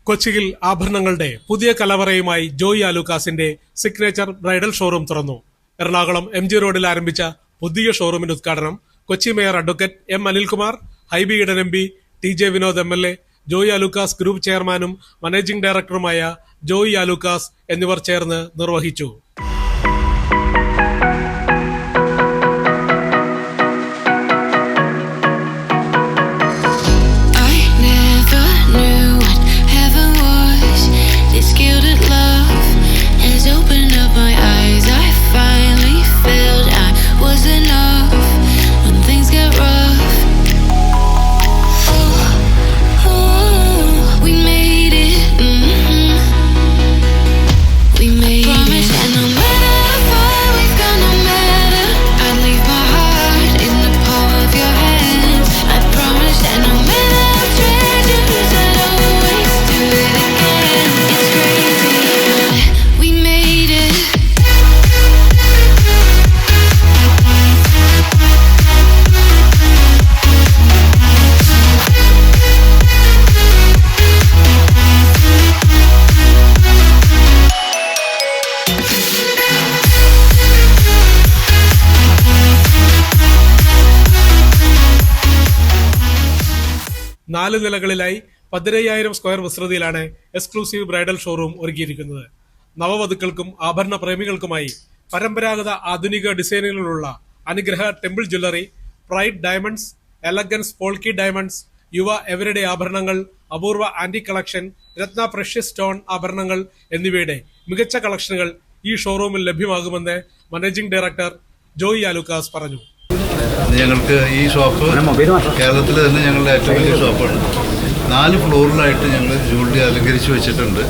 കൊച്ചിയിൽ ആഭരണങ്ങളുടെ പുതിയ കലവറയുമായി Joy ആലുക്കാസിന്റെ signature bridal showroom തുറന്നു. എറണാകുളം MG റോഡിൽ ആരംഭിച്ച പുതിയ ഷോറൂമിന്റെ ഉദ്ഘാടനം Kochi mayor advocate M. Anilkumar, Hibi Eden MP, TJ Vinod MLA, Joy Alukkas group ചെയർമാനും മാനേജിംഗ് ഡയറക്ടറുമായ ജോയി ആലുക്കാസ് എന്നിവർ ചേർന്ന് നിർവഹിച്ചു. നാല് നിലകളിലായി 15,000 സ്ക്വയർ വിസ്തൃതിയിലാണ് എക്സ്ക്ലൂസീവ് ബ്രൈഡൽ ഷോറൂം ഒരുക്കിയിരിക്കുന്നത്. നവവധുക്കൾക്കും ആഭരണ പ്രേമികൾക്കുമായി പരമ്പരാഗത ആധുനിക ഡിസൈനുകളിലുള്ള അനുഗ്രഹ temple jewellery, pride diamonds, elegance polki diamonds, യുവ എവരിഡേ ആഭരണങ്ങൾ, അപൂർവ ആന്റി കളക്ഷൻ, രത്ന പ്രഷ്യസ് സ്റ്റോൺ ആഭരണങ്ങൾ എന്നിവയുടെ മികച്ച കളക്ഷനുകൾ ഈ ഷോറൂമിൽ ലഭ്യമാകുമെന്ന് മാനേജിംഗ് ഡയറക്ടർ ജോയി ആലുക്കാസ് പറഞ്ഞു. ഞങ്ങൾക്ക് ഈ ഷോപ്പ് കേരളത്തിൽ തന്നെ ഞങ്ങളുടെ ഏറ്റവും വലിയ ഷോപ്പാണ്. 4 ഫ്ലോറിലായിട്ട് ഞങ്ങൾ ജ്വല്ലറി അലങ്കരിച്ച് വെച്ചിട്ടുണ്ട്.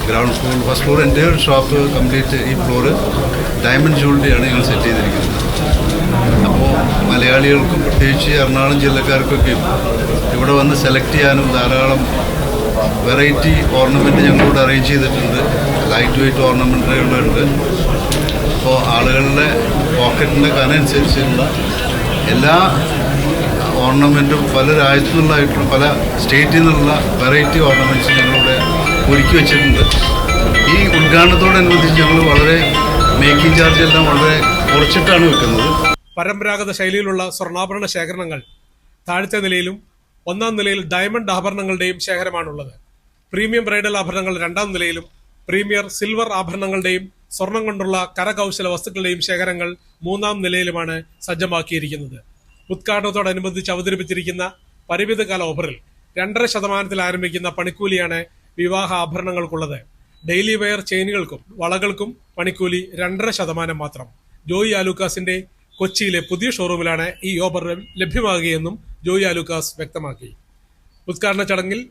ഗ്രൗണ്ട് ഫ്ലോർ, ഫസ്റ്റ് ഫ്ലോർ എൻ്റെ ഷോപ്പ് കംപ്ലീറ്റ് ഈ ഫ്ലോറ് ഡയമണ്ട് ജ്വല്ലറിയാണ് ഞങ്ങൾ സെറ്റ് ചെയ്തിരിക്കുന്നത്. അപ്പോൾ മലയാളികൾക്കും പ്രത്യേകിച്ച് എറണാകുളം ജില്ലക്കാർക്കൊക്കെയും ഇവിടെ വന്ന് സെലക്ട് ചെയ്യാനും ധാരാളം വെറൈറ്റി ഓർണമെൻറ്റ് ഞങ്ങളിവിടെ അറേഞ്ച് ചെയ്തിട്ടുണ്ട്. ലൈറ്റ് വെയ്റ്റ് ഓർണമെൻറ്റുകളുണ്ട്. അപ്പോൾ ആളുകളുടെ പോക്കറ്റിൻ്റെ കനനുസരിച്ചുള്ള എല്ലാ ഓർണമെൻറ്റും പല രാജ്യത്തു നിന്നുള്ളതായിട്ടുള്ള പല സ്റ്റേറ്റിൽ നിന്നുള്ള വെറൈറ്റി ഓർണമെൻറ്റ്സ് ഞങ്ങളിവിടെ ഒരുക്കി വെച്ചിട്ടുണ്ട്. ഈ ഉദ്ഘാടനത്തോടനുബന്ധിച്ച് ഞങ്ങൾ വളരെ മേക്കിംഗ് ചാർജ് എല്ലാം വളരെ കുറച്ചിട്ടാണ് വെക്കുന്നത്. പരമ്പരാഗത ശൈലിയിലുള്ള സ്വർണ്ണാഭരണ ശേഖരണങ്ങൾ താഴത്തെ നിലയിലും 1-ാം നിലയിൽ ഡയമണ്ട് ആഭരണങ്ങളുടെയും ശേഖരമാണുള്ളത്. പ്രീമിയം ബ്രൈഡൽ ആഭരണങ്ങൾ 2-ാം നിലയിലും പ്രീമിയർ സിൽവർ ആഭരണങ്ങളുടെയും സ്വർണം കൊണ്ടുള്ള കരകൗശല വസ്തുക്കളുടെയും ശേഖരങ്ങൾ 3-ാം നിലയിലുമാണ് സജ്ജമാക്കിയിരിക്കുന്നത്. ഉദ്ഘാടനത്തോടനുബന്ധിച്ച് അവതരിപ്പിച്ചിരിക്കുന്ന പരിമിതകാല ഓഫറിൽ 2.5% ആരംഭിക്കുന്ന പണിക്കൂലിയാണ് വിവാഹ ആഭരണങ്ങൾക്കുള്ളത്. ഡെയിലി വെയർ ചെയിനുകൾക്കും വളകൾക്കും പണിക്കൂലി 2.5% മാത്രം. ജോയി ആലുക്കാസിന്റെ കൊച്ചിയിലെ പുതിയ ഷോറൂമിലാണ് ഈ ഓഫർ ലഭ്യമാകുകയെന്നും ജോയി ആലുക്കാസ് വ്യക്തമാക്കി. ഉദ്ഘാടന ചടങ്ങിൽ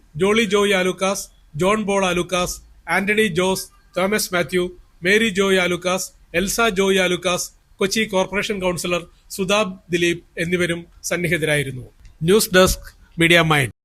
ജോയി ആലുക്കാസ്, ജോൺ പോൾ ആലുക്കാസ്, ആന്റണി ജോസ്, തോമസ് മാത്യു, മേരി ജോയി ആലുക്കാസ്, എൽസ ജോയി ആലുക്കാസ്, കൊച്ചി കോർപ്പറേഷൻ കൗൺസിലർ സുധാബ് ദിലീപ് എന്നിവരും സന്നിഹിതരായിരുന്നു. News desk, media mind.